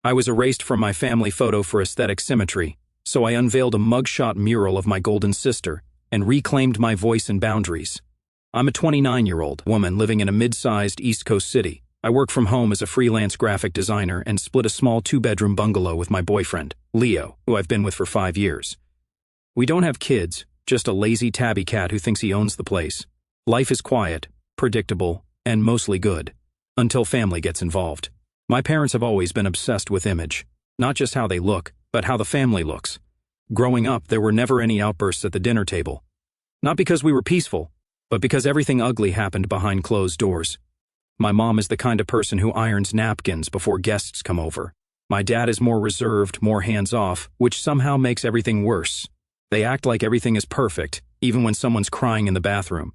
I was erased from my family photo for aesthetic symmetry, so I unveiled a mugshot mural of my golden sister and reclaimed my voice and boundaries. I'm a 29-year-old woman living in a mid-sized East Coast city. I work from home as a freelance graphic designer and split a small 2-bedroom bungalow with my boyfriend, Leo, who I've been with for 5 years. We don't have kids, just a lazy tabby cat who thinks he owns the place. Life is quiet, predictable, and mostly good, until family gets involved. My parents have always been obsessed with image, not just how they look, but how the family looks. Growing up, there were never any outbursts at the dinner table. Not because we were peaceful, but because everything ugly happened behind closed doors. My mom is the kind of person who irons napkins before guests come over. My dad is more reserved, more hands-off, which somehow makes everything worse. They act like everything is perfect, even when someone's crying in the bathroom.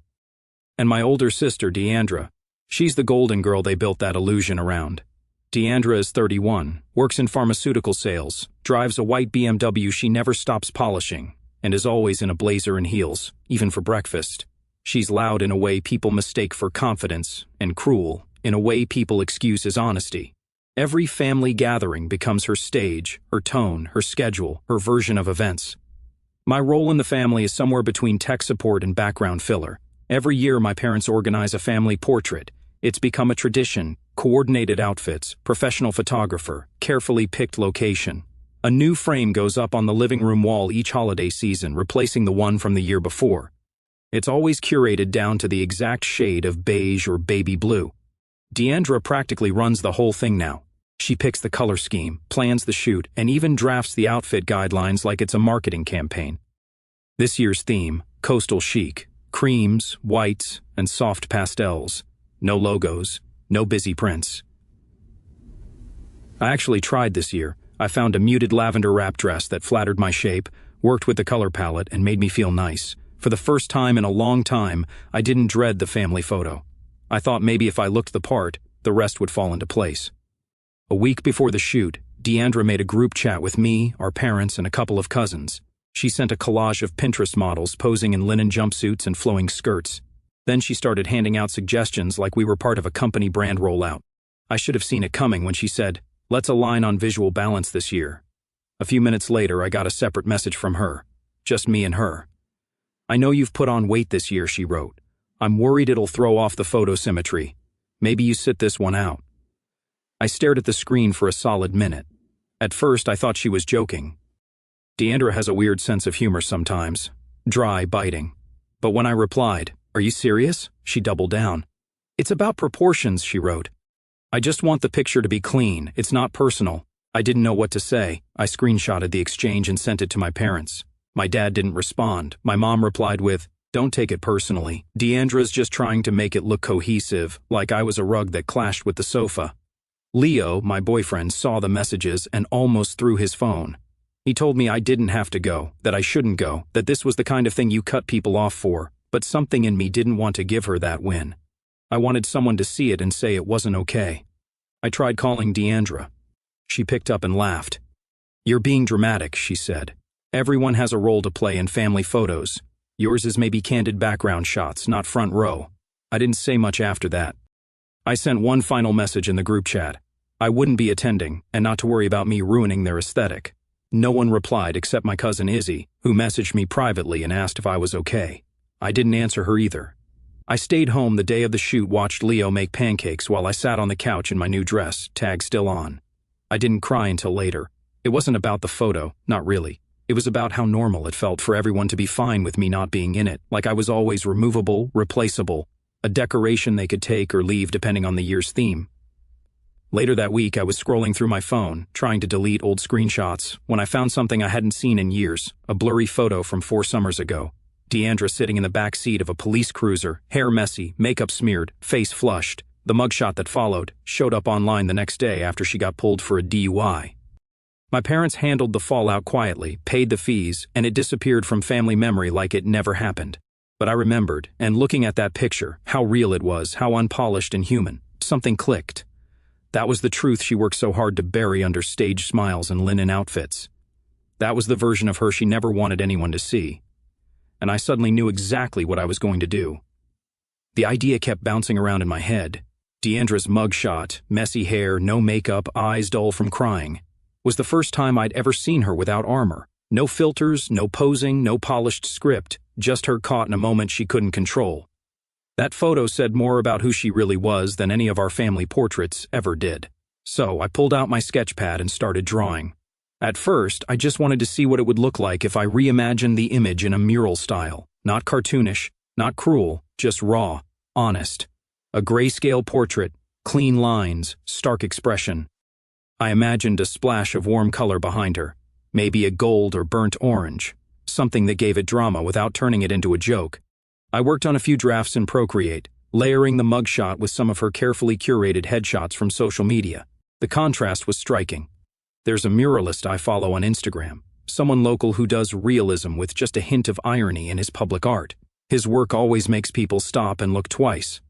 And my older sister, Deandra, she's the golden girl they built that illusion around. Deandra is 31, works in pharmaceutical sales, drives a white BMW she never stops polishing, and is always in a blazer and heels, even for breakfast. She's loud in a way people mistake for confidence, and cruel in a way people excuse as honesty. Every family gathering becomes her stage, her tone, her schedule, her version of events. My role in the family is somewhere between tech support and background filler. Every year my parents organize a family portrait. It's become a tradition: coordinated outfits, professional photographer, carefully picked location. A new frame goes up on the living room wall each holiday season, replacing the one from the year before. It's always curated down to the exact shade of beige or baby blue. Deandra practically runs the whole thing now. She picks the color scheme, plans the shoot, and even drafts the outfit guidelines like it's a marketing campaign. This year's theme, coastal chic, creams, whites, and soft pastels. No logos, no busy prints. I actually tried this year. I found a muted lavender wrap dress that flattered my shape, worked with the color palette, and made me feel nice. For the first time in a long time, I didn't dread the family photo. I thought maybe if I looked the part, the rest would fall into place. A week before the shoot, Deandra made a group chat with me, our parents, and a couple of cousins. She sent a collage of Pinterest models posing in linen jumpsuits and flowing skirts. Then she started handing out suggestions like we were part of a company brand rollout. I should have seen it coming when she said, "Let's align on visual balance this year." A few minutes later, I got a separate message from her. Just me and her. "I know you've put on weight this year," she wrote. "I'm worried it'll throw off the photo symmetry. Maybe you sit this one out." I stared at the screen for a solid minute. At first, I thought she was joking. Deandra has a weird sense of humor sometimes. Dry, biting. But when I replied, "Are you serious?" she doubled down. "It's about proportions," she wrote. "I just want the picture to be clean. It's not personal." I didn't know what to say. I screenshotted the exchange and sent it to my parents. My dad didn't respond. My mom replied with, "Don't take it personally. Deandra's just trying to make it look cohesive, like I was a rug that clashed with the sofa." Leo, my boyfriend, saw the messages and almost threw his phone. He told me I didn't have to go, that I shouldn't go, that this was the kind of thing you cut people off for, but something in me didn't want to give her that win. I wanted someone to see it and say it wasn't okay. I tried calling Deandra. She picked up and laughed. "You're being dramatic," she said. "Everyone has a role to play in family photos. Yours is maybe candid background shots, not front row." I didn't say much after that. I sent one final message in the group chat. I wouldn't be attending, and not to worry about me ruining their aesthetic. No one replied except my cousin Izzy, who messaged me privately and asked if I was okay. I didn't answer her either. I stayed home the day of the shoot, watched Leo make pancakes while I sat on the couch in my new dress, tag still on. I didn't cry until later. It wasn't about the photo, not really. It was about how normal it felt for everyone to be fine with me not being in it, like I was always removable, replaceable, a decoration they could take or leave depending on the year's theme. Later that week, I was scrolling through my phone, trying to delete old screenshots, when I found something I hadn't seen in years, a blurry photo from 4 summers ago. Deandra sitting in the back seat of a police cruiser, hair messy, makeup smeared, face flushed. The mugshot that followed showed up online the next day after she got pulled for a DUI. My parents handled the fallout quietly, paid the fees, and it disappeared from family memory like it never happened. But I remembered, and looking at that picture, how real it was, how unpolished and human. Something clicked. That was the truth she worked so hard to bury under stage smiles and linen outfits. That was the version of her she never wanted anyone to see. And I suddenly knew exactly what I was going to do. The idea kept bouncing around in my head. Deandra's mugshot, messy hair, no makeup, eyes dull from crying, was the first time I'd ever seen her without armor. No filters, no posing, no polished script, just her caught in a moment she couldn't control. That photo said more about who she really was than any of our family portraits ever did. So I pulled out my sketch pad and started drawing. At first, I just wanted to see what it would look like if I reimagined the image in a mural style. Not cartoonish, not cruel, just raw, honest. A grayscale portrait, clean lines, stark expression. I imagined a splash of warm color behind her, maybe a gold or burnt orange, something that gave it drama without turning it into a joke. I worked on a few drafts in Procreate, layering the mugshot with some of her carefully curated headshots from social media. The contrast was striking. There's a muralist I follow on Instagram, someone local who does realism with just a hint of irony in his public art. His work always makes people stop and look twice.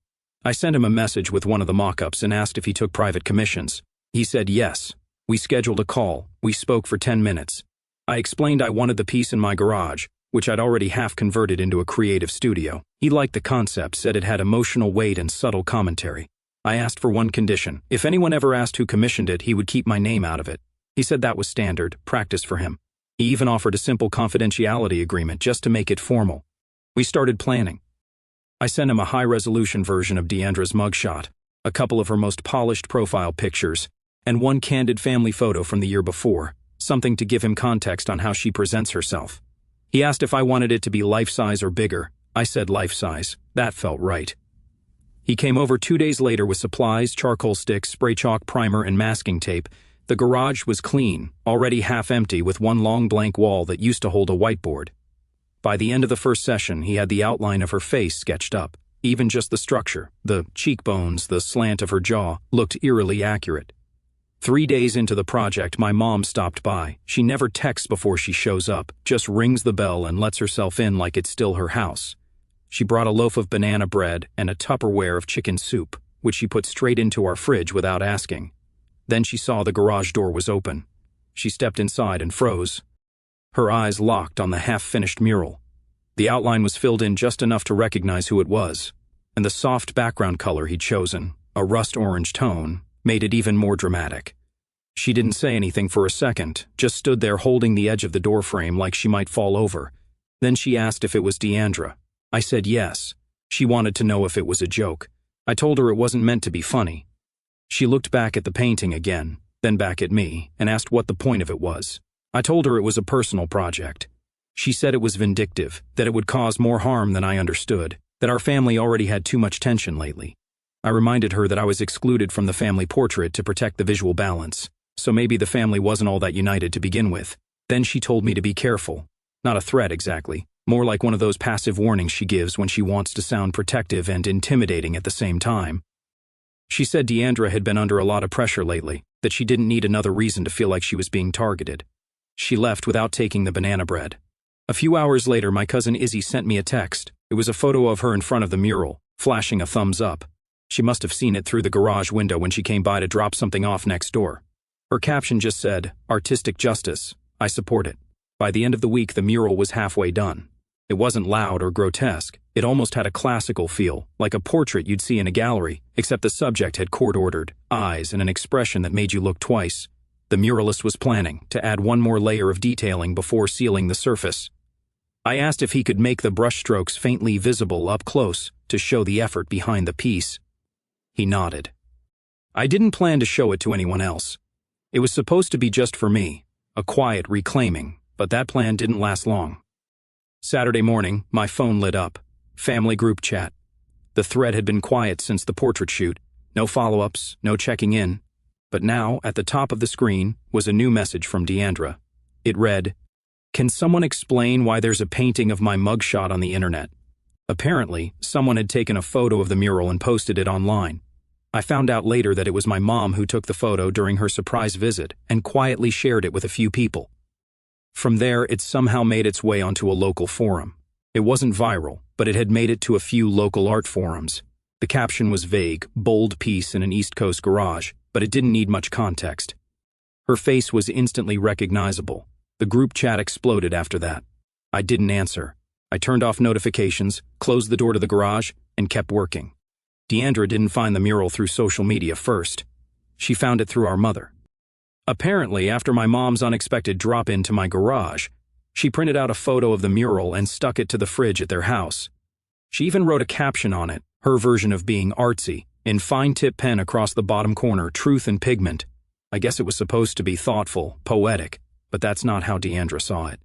I sent him a message with one of the mock-ups and asked if he took private commissions. He said yes. We scheduled a call. We spoke for 10 minutes. I explained I wanted the piece in my garage, which I'd already half converted into a creative studio. He liked the concept, said it had emotional weight and subtle commentary. I asked for one condition. If anyone ever asked who commissioned it, he would keep my name out of it. He said that was standard practice for him. He even offered a simple confidentiality agreement just to make it formal. We started planning. I sent him a high-resolution version of Deandra's mugshot, a couple of her most polished profile pictures, and one candid family photo from the year before, something to give him context on how she presents herself. He asked if I wanted it to be life-size or bigger. I said life-size. That felt right. He came over 2 days later with supplies, charcoal sticks, spray chalk primer, and masking tape. The garage was clean, already half empty with one long blank wall that used to hold a whiteboard. By the end of the first session, he had the outline of her face sketched up. Even just the structure, the cheekbones, the slant of her jaw, looked eerily accurate. 3 days into the project, my mom stopped by. She never texts before she shows up, just rings the bell and lets herself in like it's still her house. She brought a loaf of banana bread and a Tupperware of chicken soup, which she put straight into our fridge without asking. Then she saw the garage door was open. She stepped inside and froze. Her eyes locked on the half-finished mural. The outline was filled in just enough to recognize who it was, and the soft background color he'd chosen, a rust orange tone, made it even more dramatic. She didn't say anything for a second, just stood there holding the edge of the doorframe like she might fall over. Then she asked if it was Deandra. I said yes. She wanted to know if it was a joke. I told her it wasn't meant to be funny. She looked back at the painting again, then back at me, and asked what the point of it was. I told her it was a personal project. She said it was vindictive, that it would cause more harm than I understood, that our family already had too much tension lately. I reminded her that I was excluded from the family portrait to protect the visual balance, so maybe the family wasn't all that united to begin with. Then she told me to be careful. Not a threat exactly, more like one of those passive warnings she gives when she wants to sound protective and intimidating at the same time. She said Deandra had been under a lot of pressure lately, that she didn't need another reason to feel like she was being targeted. She left without taking the banana bread. A few hours later, my cousin Izzy sent me a text. It was a photo of her in front of the mural, flashing a thumbs up. She must have seen it through the garage window when she came by to drop something off next door. Her caption just said, "Artistic justice. I support it." By the end of the week, the mural was halfway done. It wasn't loud or grotesque. It almost had a classical feel, like a portrait you'd see in a gallery, except the subject had court-ordered eyes and an expression that made you look twice. The muralist was planning to add one more layer of detailing before sealing the surface. I asked if he could make the brushstrokes faintly visible up close to show the effort behind the piece. He nodded. I didn't plan to show it to anyone else. It was supposed to be just for me, a quiet reclaiming, but that plan didn't last long. Saturday morning, my phone lit up. Family group chat. The thread had been quiet since the portrait shoot. No follow-ups, no checking in. But now, at the top of the screen, was a new message from Deandra. It read, "Can someone explain why there's a painting of my mugshot on the internet?" Apparently, someone had taken a photo of the mural and posted it online. I found out later that it was my mom who took the photo during her surprise visit and quietly shared it with a few people. From there, it somehow made its way onto a local forum. It wasn't viral, but it had made it to a few local art forums. The caption was vague, bold piece in an East Coast garage, but it didn't need much context. Her face was instantly recognizable. The group chat exploded after that. I didn't answer. I turned off notifications, closed the door to the garage, and kept working. Deandra didn't find the mural through social media first. She found it through our mother. Apparently, after my mom's unexpected drop into my garage, she printed out a photo of the mural and stuck it to the fridge at their house. She even wrote a caption on it, her version of being artsy, in fine-tip pen across the bottom corner, truth and pigment. I guess it was supposed to be thoughtful, poetic, but that's not how Deandra saw it.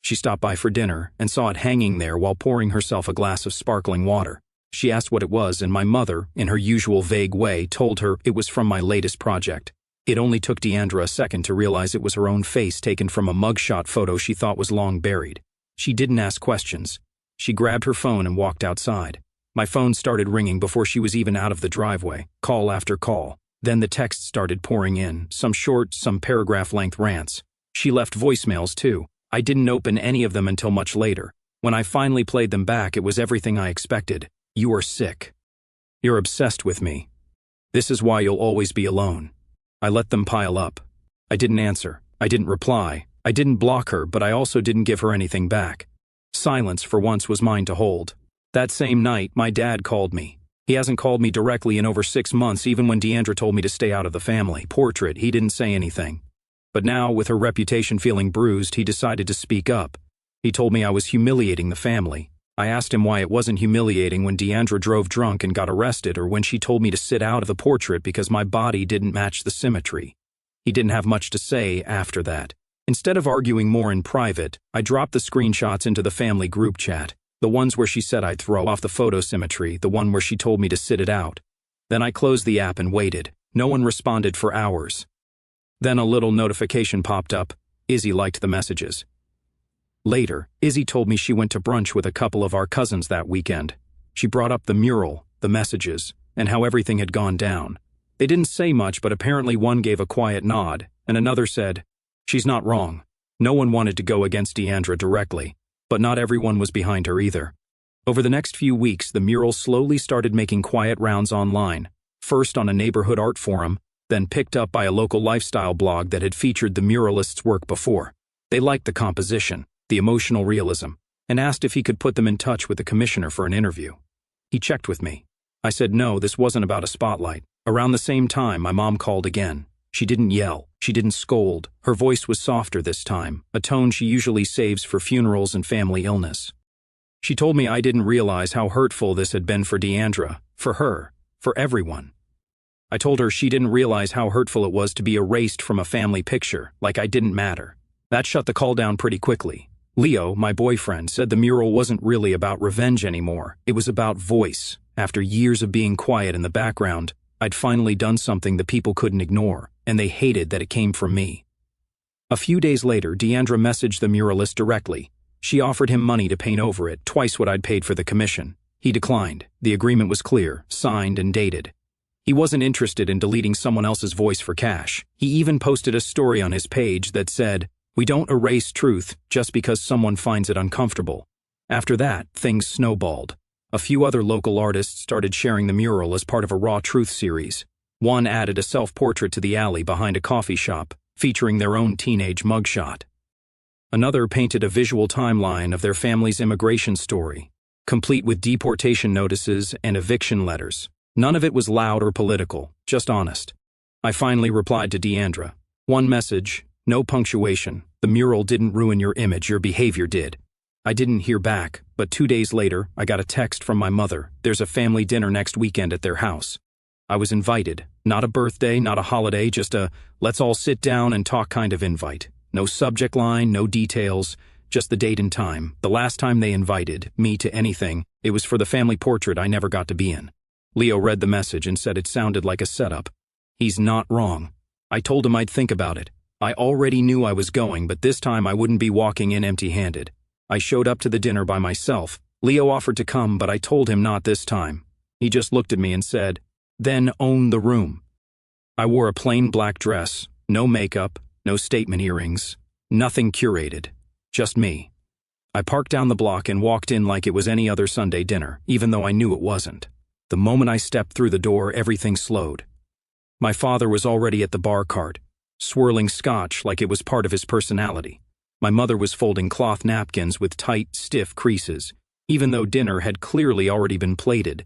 She stopped by for dinner and saw it hanging there while pouring herself a glass of sparkling water. She asked what it was, and my mother, in her usual vague way, told her it was from my latest project. It only took Deandra a second to realize it was her own face taken from a mugshot photo she thought was long buried. She didn't ask questions. She grabbed her phone and walked outside. My phone started ringing before she was even out of the driveway, call after call. Then the texts started pouring in, some short, some paragraph-length rants. She left voicemails too. I didn't open any of them until much later. When I finally played them back, it was everything I expected. You are sick. You're obsessed with me. This is why you'll always be alone. I let them pile up. I didn't answer. I didn't reply. I didn't block her, but I also didn't give her anything back. Silence, for once, was mine to hold. That same night, my dad called me. He hasn't called me directly in over 6 months, even when Deandra told me to stay out of the family portrait. He didn't say anything. But now, with her reputation feeling bruised, he decided to speak up. He told me I was humiliating the family. I asked him why it wasn't humiliating when Deandra drove drunk and got arrested, or when she told me to sit out of the portrait because my body didn't match the symmetry. He didn't have much to say after that. Instead of arguing more in private, I dropped the screenshots into the family group chat, the ones where she said I'd throw off the photo symmetry, the one where she told me to sit it out. Then I closed the app and waited. No one responded for hours. Then a little notification popped up. Izzy liked the messages. Later, Izzy told me she went to brunch with a couple of our cousins that weekend. She brought up the mural, the messages, and how everything had gone down. They didn't say much, but apparently one gave a quiet nod, and another said, "She's not wrong." No one wanted to go against Deandra directly, but not everyone was behind her either. Over the next few weeks, the mural slowly started making quiet rounds online, first on a neighborhood art forum, then picked up by a local lifestyle blog that had featured the muralist's work before. They liked the composition, the emotional realism, and asked if he could put them in touch with the commissioner for an interview. He checked with me. I said no, this wasn't about a spotlight. Around the same time, my mom called again. She didn't yell. She didn't scold. Her voice was softer this time, a tone she usually saves for funerals and family illness. She told me I didn't realize how hurtful this had been for Deandra, for her, for everyone. I told her she didn't realize how hurtful it was to be erased from a family picture, like I didn't matter. That shut the call down pretty quickly. Leo, my boyfriend, said the mural wasn't really about revenge anymore. It was about voice. After years of being quiet in the background, I'd finally done something that people couldn't ignore, and they hated that it came from me. A few days later, Deandra messaged the muralist directly. She offered him money to paint over it, twice what I'd paid for the commission. He declined. The agreement was clear, signed and dated. He wasn't interested in deleting someone else's voice for cash. He even posted a story on his page that said, "We don't erase truth just because someone finds it uncomfortable." After that, things snowballed. A few other local artists started sharing the mural as part of a Raw Truth series. One added a self-portrait to the alley behind a coffee shop, featuring their own teenage mugshot. Another painted a visual timeline of their family's immigration story, complete with deportation notices and eviction letters. None of it was loud or political, just honest. I finally replied to Deandra. One message, no punctuation. "The mural didn't ruin your image, your behavior did." I didn't hear back, but 2 days later, I got a text from my mother. There's a family dinner next weekend at their house. I was invited. Not a birthday, not a holiday, just a let's all sit down and talk kind of invite. No subject line, no details, just the date and time. The last time they invited me to anything, it was for the family portrait I never got to be in. Leo read the message and said it sounded like a setup. He's not wrong. I told him I'd think about it. I already knew I was going, but this time I wouldn't be walking in empty-handed. I showed up to the dinner by myself. Leo offered to come, but I told him not this time. He just looked at me and said, "Then own the room." I wore a plain black dress, no makeup, no statement earrings, nothing curated, just me. I parked down the block and walked in like it was any other Sunday dinner, even though I knew it wasn't. The moment I stepped through the door, everything slowed. My father was already at the bar cart, swirling scotch like it was part of his personality. My mother was folding cloth napkins with tight, stiff creases, even though dinner had clearly already been plated.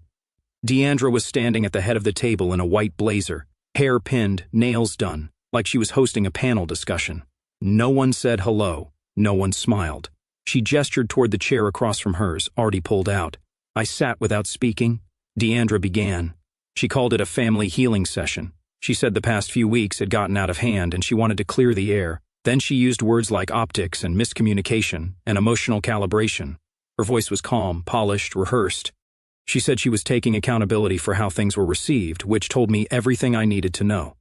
Deandra was standing at the head of the table in a white blazer, hair pinned, nails done, like she was hosting a panel discussion. No one said hello. No one smiled. She gestured toward the chair across from hers, already pulled out. I sat without speaking. Deandra began. She called it a family healing session. She said the past few weeks had gotten out of hand and she wanted to clear the air. Then she used words like optics and miscommunication and emotional calibration. Her voice was calm, polished, rehearsed. She said she was taking accountability for how things were received, which told me everything I needed to know.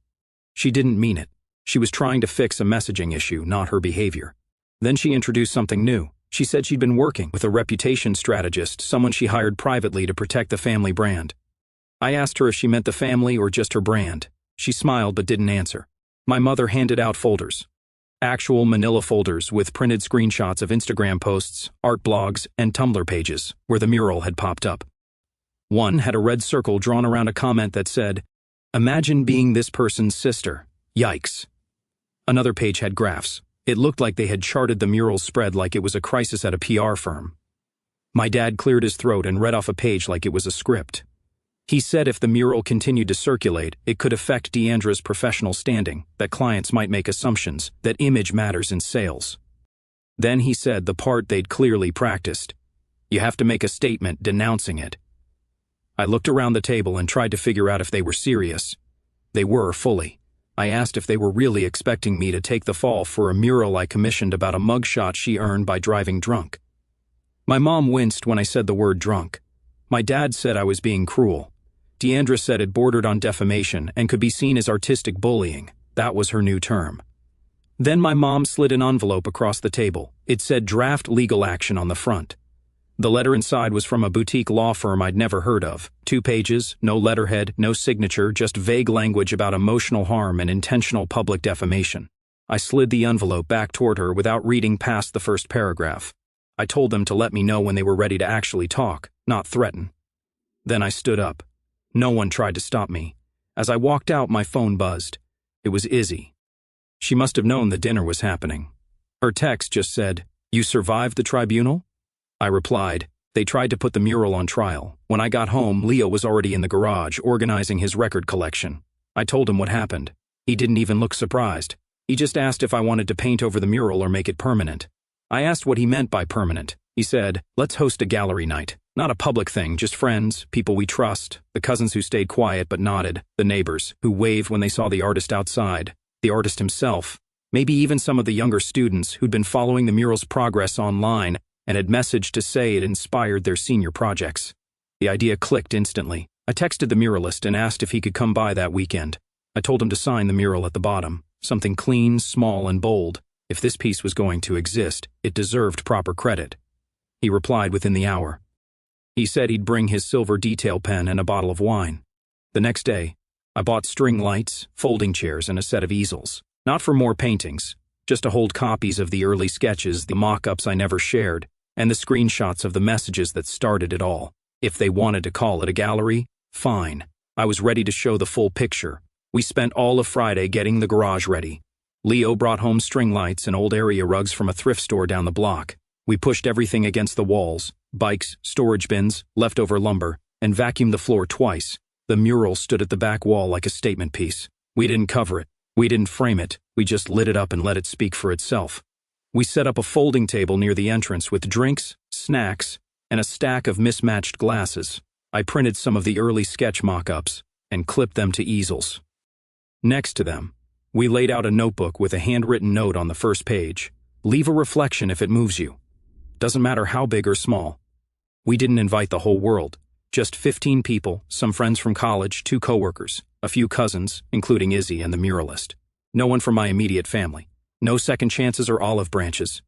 She didn't mean it. She was trying to fix a messaging issue, not her behavior. Then she introduced something new. She said she'd been working with a reputation strategist, someone she hired privately to protect the family brand. I asked her if she meant the family or just her brand. She smiled but didn't answer. My mother handed out folders. Actual manila folders with printed screenshots of Instagram posts, art blogs, and Tumblr pages where the mural had popped up. One had a red circle drawn around a comment that said, "Imagine being this person's sister. Yikes." Another page had graphs. It looked like they had charted the mural's spread like it was a crisis at a PR firm. My dad cleared his throat and read off a page like it was a script. He said if the mural continued to circulate, it could affect Deandra's professional standing, that clients might make assumptions, that image matters in sales. Then he said the part they'd clearly practiced. You have to make a statement denouncing it. I looked around the table and tried to figure out if they were serious. They were, fully. I asked if they were really expecting me to take the fall for a mural I commissioned about a mugshot she earned by driving drunk. My mom winced when I said the word drunk. My dad said I was being cruel. Deandra said it bordered on defamation and could be seen as artistic bullying. That was her new term. Then my mom slid an envelope across the table. It said draft legal action on the front. The letter inside was from a boutique law firm I'd never heard of. 2 pages, no letterhead, no signature, just vague language about emotional harm and intentional public defamation. I slid the envelope back toward her without reading past the first paragraph. I told them to let me know when they were ready to actually talk, not threaten. Then I stood up. No one tried to stop me. As I walked out, my phone buzzed. It was Izzy. She must have known the dinner was happening. Her text just said, "You survived the tribunal?" I replied, "They tried to put the mural on trial. When I got home, Leo was already in the garage, organizing his record collection. I told him what happened. He didn't even look surprised. He just asked if I wanted to paint over the mural or make it permanent. I asked what he meant by permanent. He said, let's host a gallery night. Not a public thing, just friends, people we trust, the cousins who stayed quiet but nodded, the neighbors who waved when they saw the artist outside, the artist himself, maybe even some of the younger students who'd been following the mural's progress online and had messaged to say it inspired their senior projects." The idea clicked instantly. I texted the muralist and asked if he could come by that weekend. I told him to sign the mural at the bottom, something clean, small, and bold. If this piece was going to exist, it deserved proper credit. He replied within the hour. He said he'd bring his silver detail pen and a bottle of wine. The next day, I bought string lights, folding chairs, and a set of easels. Not for more paintings, just to hold copies of the early sketches, the mock-ups I never shared, and the screenshots of the messages that started it all. If they wanted to call it a gallery, fine. I was ready to show the full picture. We spent all of Friday getting the garage ready. Leo brought home string lights and old area rugs from a thrift store down the block. We pushed everything against the walls, bikes, storage bins, leftover lumber, and vacuumed the floor twice. The mural stood at the back wall like a statement piece. We didn't cover it. We didn't frame it. We just lit it up and let it speak for itself. We set up a folding table near the entrance with drinks, snacks, and a stack of mismatched glasses. I printed some of the early sketch mock-ups and clipped them to easels. Next to them, we laid out a notebook with a handwritten note on the first page. Leave a reflection if it moves you. Doesn't matter how big or small. We didn't invite the whole world. Just 15 people, some friends from college, 2 coworkers, a few cousins, including Izzy and the muralist. No one from my immediate family. No second chances or olive branches.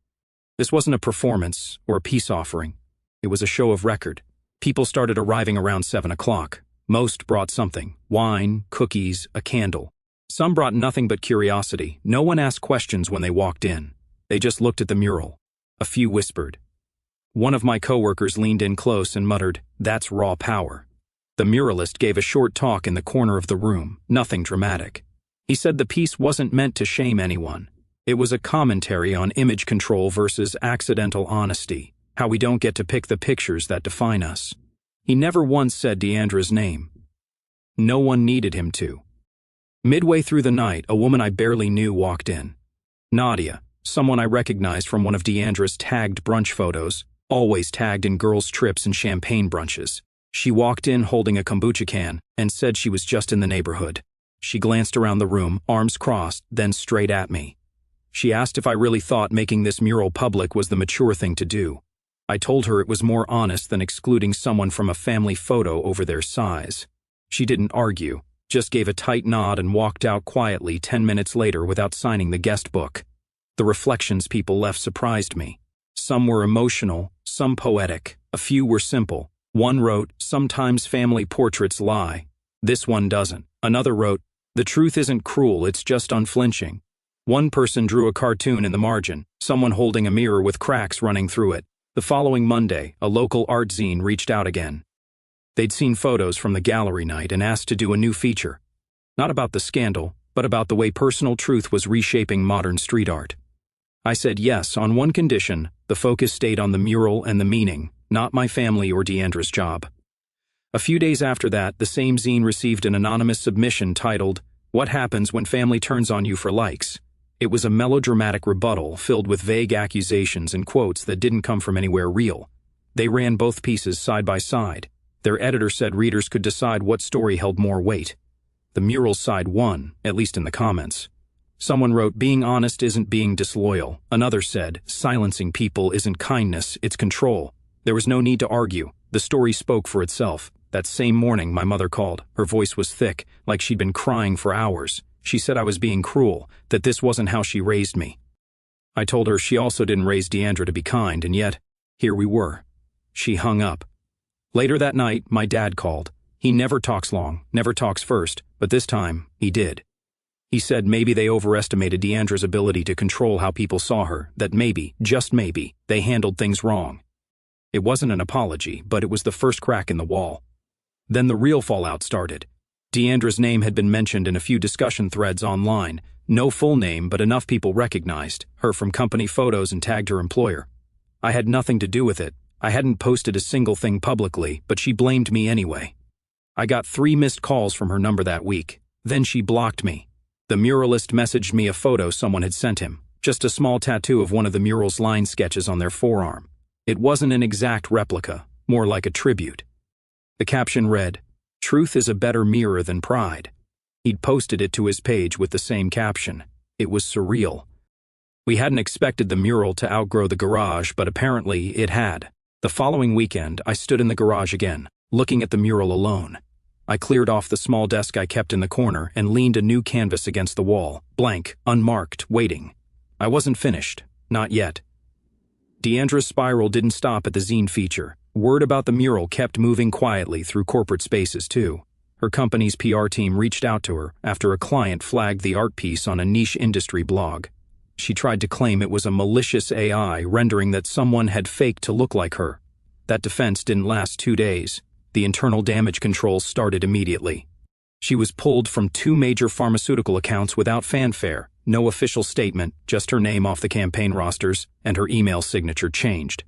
This wasn't a performance or a peace offering. It was a show of record. People started arriving around 7 o'clock. Most brought something: wine, cookies, a candle. Some brought nothing but curiosity. No one asked questions when they walked in. They just looked at the mural. A few whispered. One of my coworkers leaned in close and muttered, "That's raw power." The muralist gave a short talk in the corner of the room, nothing dramatic. He said the piece wasn't meant to shame anyone. It was a commentary on image control versus accidental honesty, how we don't get to pick the pictures that define us. He never once said Deandra's name. No one needed him to. Midway through the night, a woman I barely knew walked in. Nadia, someone I recognized from one of Deandra's tagged brunch photos, always tagged in girls' trips and champagne brunches. She walked in holding a kombucha can and said she was just in the neighborhood. She glanced around the room, arms crossed, then straight at me. She asked if I really thought making this mural public was the mature thing to do. I told her it was more honest than excluding someone from a family photo over their size. She didn't argue, just gave a tight nod and walked out quietly 10 minutes later without signing the guest book. The reflections people left surprised me. Some were emotional, some poetic, a few were simple. One wrote, "Sometimes family portraits lie. This one doesn't." Another wrote, "The truth isn't cruel, it's just unflinching." One person drew a cartoon in the margin, someone holding a mirror with cracks running through it. The following Monday, a local art zine reached out again. They'd seen photos from the gallery night and asked to do a new feature. Not about the scandal, but about the way personal truth was reshaping modern street art. I said yes on one condition: the focus stayed on the mural and the meaning, not my family or Deandra's job. A few days after that, the same zine received an anonymous submission titled, "What Happens When Family Turns on You for Likes?" It was a melodramatic rebuttal filled with vague accusations and quotes that didn't come from anywhere real. They ran both pieces side by side. Their editor said readers could decide what story held more weight. The mural's side won, at least in the comments. Someone wrote, "Being honest isn't being disloyal." Another said, "Silencing people isn't kindness, it's control." There was no need to argue. The story spoke for itself. That same morning, my mother called. Her voice was thick, like she'd been crying for hours. She said I was being cruel, that this wasn't how she raised me. I told her she also didn't raise Deandra to be kind, and yet, here we were. She hung up. Later that night, my dad called. He never talks long, never talks first, but this time, he did. He said maybe they overestimated Deandra's ability to control how people saw her, that maybe, just maybe, they handled things wrong. It wasn't an apology, but it was the first crack in the wall. Then the real fallout started. Deandra's name had been mentioned in a few discussion threads online. No full name, but enough people recognized her from company photos and tagged her employer. I had nothing to do with it. I hadn't posted a single thing publicly, but she blamed me anyway. I got 3 missed calls from her number that week. Then she blocked me. The muralist messaged me a photo someone had sent him, just a small tattoo of one of the mural's line sketches on their forearm. It wasn't an exact replica, more like a tribute. The caption read, "Truth is a better mirror than pride." He'd posted it to his page with the same caption. It was surreal. We hadn't expected the mural to outgrow the garage, but apparently it had. The following weekend, I stood in the garage again, looking at the mural alone. I cleared off the small desk I kept in the corner and leaned a new canvas against the wall, blank, unmarked, waiting. I wasn't finished. Not yet. Deandra's spiral didn't stop at the zine feature. Word about the mural kept moving quietly through corporate spaces, too. Her company's PR team reached out to her after a client flagged the art piece on a niche industry blog. She tried to claim it was a malicious AI rendering that someone had faked to look like her. That defense didn't last 2 days. The internal damage control started immediately. She was pulled from 2 major pharmaceutical accounts without fanfare. No official statement, just her name off the campaign rosters, and her email signature changed.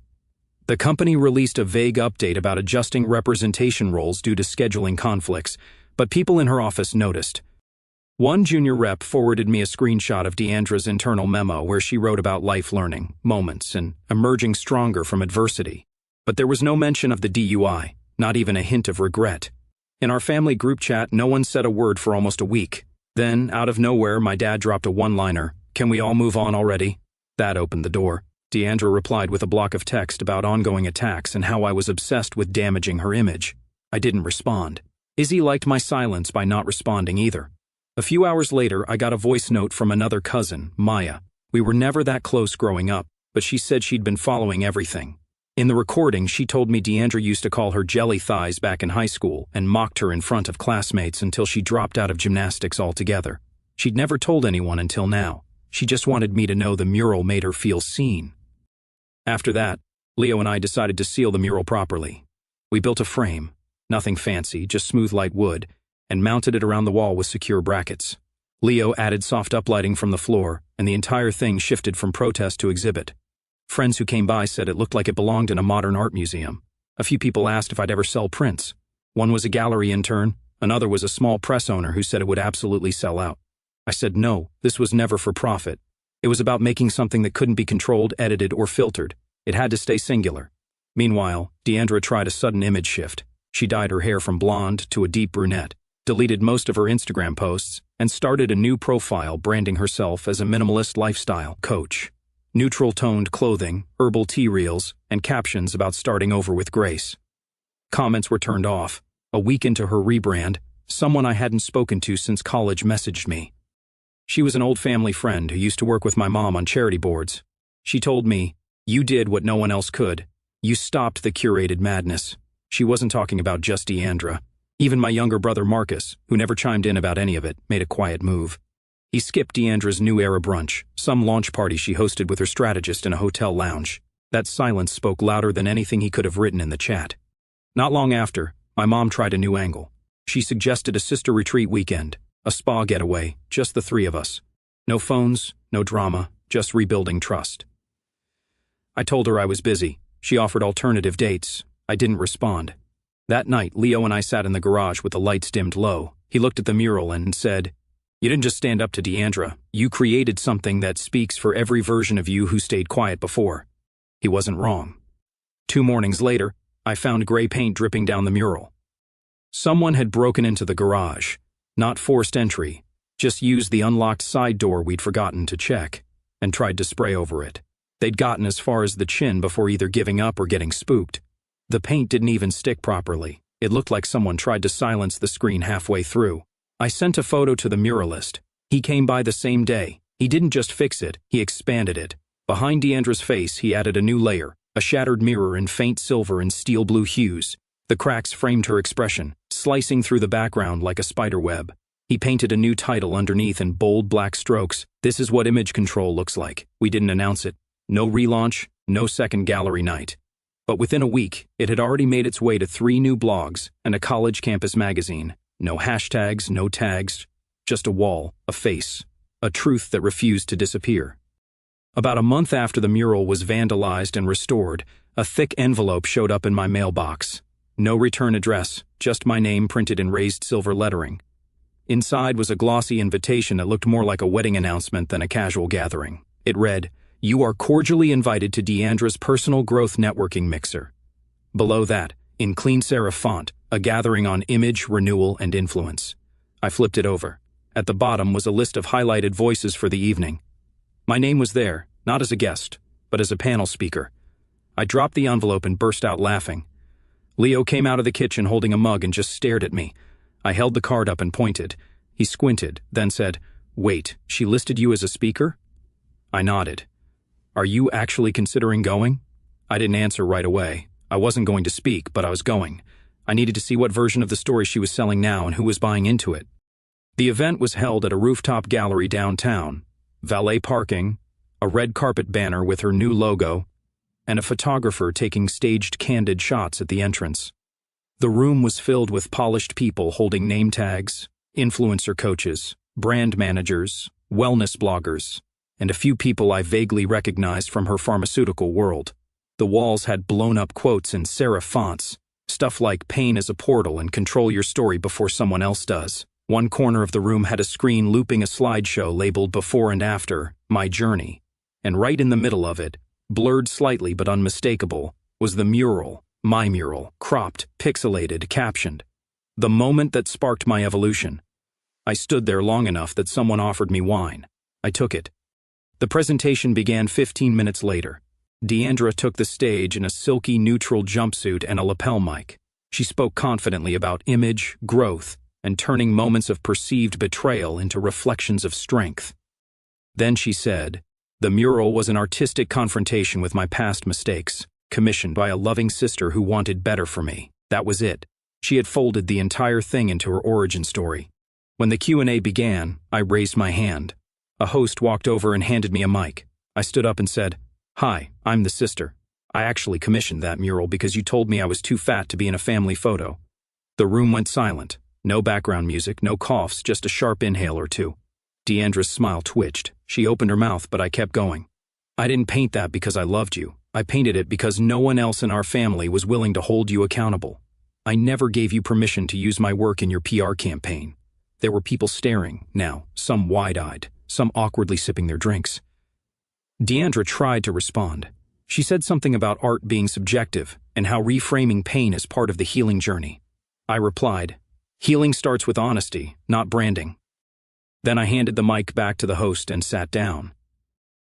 The company released a vague update about adjusting representation roles due to scheduling conflicts, but people in her office noticed. One junior rep forwarded me a screenshot of Deandra's internal memo where she wrote about life learning, moments, and emerging stronger from adversity. But there was no mention of the DUI, not even a hint of regret. In our family group chat, no one said a word for almost a week. Then, out of nowhere, my dad dropped a one-liner, "Can we all move on already?" That opened the door. Deandra replied with a block of text about ongoing attacks and how I was obsessed with damaging her image. I didn't respond. Izzy liked my silence by not responding either. A few hours later, I got a voice note from another cousin, Maya. We were never that close growing up, but she said she'd been following everything. In the recording, she told me Deandra used to call her jelly thighs back in high school and mocked her in front of classmates until she dropped out of gymnastics altogether. She'd never told anyone until now. She just wanted me to know the mural made her feel seen. After that, Leo and I decided to seal the mural properly. We built a frame, nothing fancy, just smooth light wood, and mounted it around the wall with secure brackets. Leo added soft uplighting from the floor, and the entire thing shifted from protest to exhibit. Friends who came by said it looked like it belonged in a modern art museum. A few people asked if I'd ever sell prints. One was a gallery intern, another was a small press owner who said it would absolutely sell out. I said no, this was never for profit. It was about making something that couldn't be controlled, edited, or filtered. It had to stay singular. Meanwhile, Deandra tried a sudden image shift. She dyed her hair from blonde to a deep brunette, deleted most of her Instagram posts, and started a new profile branding herself as a minimalist lifestyle coach. Neutral-toned clothing, herbal tea reels, and captions about starting over with grace. Comments were turned off. A week into her rebrand, someone I hadn't spoken to since college messaged me. She was an old family friend who used to work with my mom on charity boards. She told me, "You did what no one else could. You stopped the curated madness." She wasn't talking about just Deandra. Even my younger brother Marcus, who never chimed in about any of it, made a quiet move. He skipped Deandra's New Era brunch, some launch party she hosted with her strategist in a hotel lounge. That silence spoke louder than anything he could have written in the chat. Not long after, my mom tried a new angle. She suggested a sister retreat weekend, a spa getaway, just the three of us. No phones, no drama, just rebuilding trust. I told her I was busy. She offered alternative dates. I didn't respond. That night, Leo and I sat in the garage with the lights dimmed low. He looked at the mural and said, "You didn't just stand up to Deandra. You created something that speaks for every version of you who stayed quiet before." He wasn't wrong. 2 mornings later, I found gray paint dripping down the mural. Someone had broken into the garage. Not forced entry, just used the unlocked side door we'd forgotten to check, and tried to spray over it. They'd gotten as far as the chin before either giving up or getting spooked. The paint didn't even stick properly. It looked like someone tried to silence the screen halfway through. I sent a photo to the muralist. He came by the same day. He didn't just fix it, he expanded it. Behind Deandra's face, he added a new layer, a shattered mirror in faint silver and steel blue hues. The cracks framed her expression, slicing through the background like a spider web. He painted a new title underneath in bold black strokes. "This is what image control looks like." We didn't announce it. No relaunch, no second gallery night. But within a week, it had already made its way to 3 new blogs and a college campus magazine. No hashtags, no tags, just a wall, a face, a truth that refused to disappear. About a month after the mural was vandalized and restored, a thick envelope showed up in my mailbox. No return address, just my name printed in raised silver lettering. Inside was a glossy invitation that looked more like a wedding announcement than a casual gathering. It read, "You are cordially invited to Deandra's personal growth networking mixer." Below that, in clean serif font, a gathering on image, renewal, and influence. I flipped it over. At the bottom was a list of highlighted voices for the evening. My name was there, not as a guest, but as a panel speaker. I dropped the envelope and burst out laughing. Leo came out of the kitchen holding a mug and just stared at me. I held the card up and pointed. He squinted, then said, "Wait, she listed you as a speaker?" I nodded. "Are you actually considering going?" I didn't answer right away. I wasn't going to speak, but I was going. I needed to see what version of the story she was selling now and who was buying into it. The event was held at a rooftop gallery downtown. Valet parking, a red carpet banner with her new logo, and a photographer taking staged candid shots at the entrance. The room was filled with polished people holding name tags, influencer coaches, brand managers, wellness bloggers, and a few people I vaguely recognized from her pharmaceutical world. The walls had blown-up quotes in serif fonts, stuff like "pain is a portal and control your story before someone else does." One corner of the room had a screen looping a slideshow labeled "Before and After, My Journey," and right in the middle of it, blurred slightly but unmistakable, was the mural, my mural, cropped, pixelated, captioned. The moment that sparked my evolution. I stood there long enough that someone offered me wine. I took it. The presentation began 15 minutes later. Deandra took the stage in a silky neutral jumpsuit and a lapel mic. She spoke confidently about image, growth, and turning moments of perceived betrayal into reflections of strength. Then she said, "The mural was an artistic confrontation with my past mistakes, commissioned by a loving sister who wanted better for me. That was it." She had folded the entire thing into her origin story. When the Q&A began, I raised my hand. A host walked over and handed me a mic. I stood up and said, "Hi, I'm the sister. I actually commissioned that mural because you told me I was too fat to be in a family photo." The room went silent. No background music, no coughs, just a sharp inhale or two. Deandra's smile twitched. She opened her mouth, but I kept going. "I didn't paint that because I loved you. I painted it because no one else in our family was willing to hold you accountable. I never gave you permission to use my work in your PR campaign. There were people staring, now, some wide-eyed, some awkwardly sipping their drinks. Deandra tried to respond. She said something about art being subjective and how reframing pain is part of the healing journey. I replied, "Healing starts with honesty, not branding." Then I handed the mic back to the host and sat down.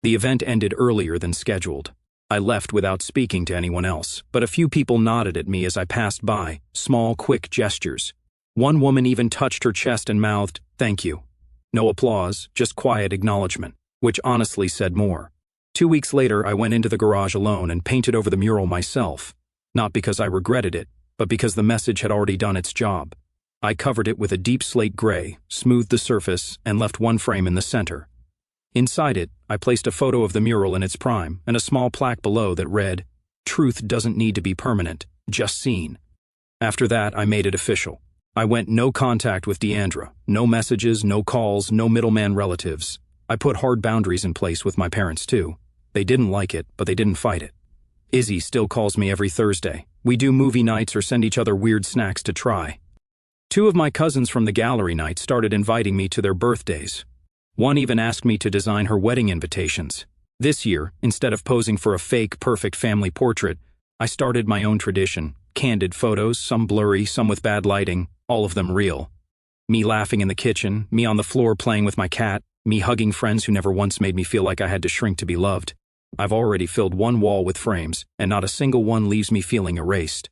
The event ended earlier than scheduled. I left without speaking to anyone else, but a few people nodded at me as I passed by, small, quick gestures. One woman even touched her chest and mouthed, "Thank you." No applause, just quiet acknowledgement, which honestly said more. 2 weeks later, I went into the garage alone and painted over the mural myself, not because I regretted it, but because the message had already done its job. I covered it with a deep slate gray, smoothed the surface, and left one frame in the center. Inside it, I placed a photo of the mural in its prime and a small plaque below that read, "Truth doesn't need to be permanent, just seen." After that, I made it official. I went no contact with Deandra, no messages, no calls, no middleman relatives. I put hard boundaries in place with my parents too. They didn't like it, but they didn't fight it. Izzy still calls me every Thursday. We do movie nights or send each other weird snacks to try. 2 of my cousins from the gallery night started inviting me to their birthdays. One even asked me to design her wedding invitations. This year, instead of posing for a fake, perfect family portrait, I started my own tradition. Candid photos, some blurry, some with bad lighting, all of them real. Me laughing in the kitchen, me on the floor playing with my cat, me hugging friends who never once made me feel like I had to shrink to be loved. I've already filled one wall with frames, and not a single one leaves me feeling erased.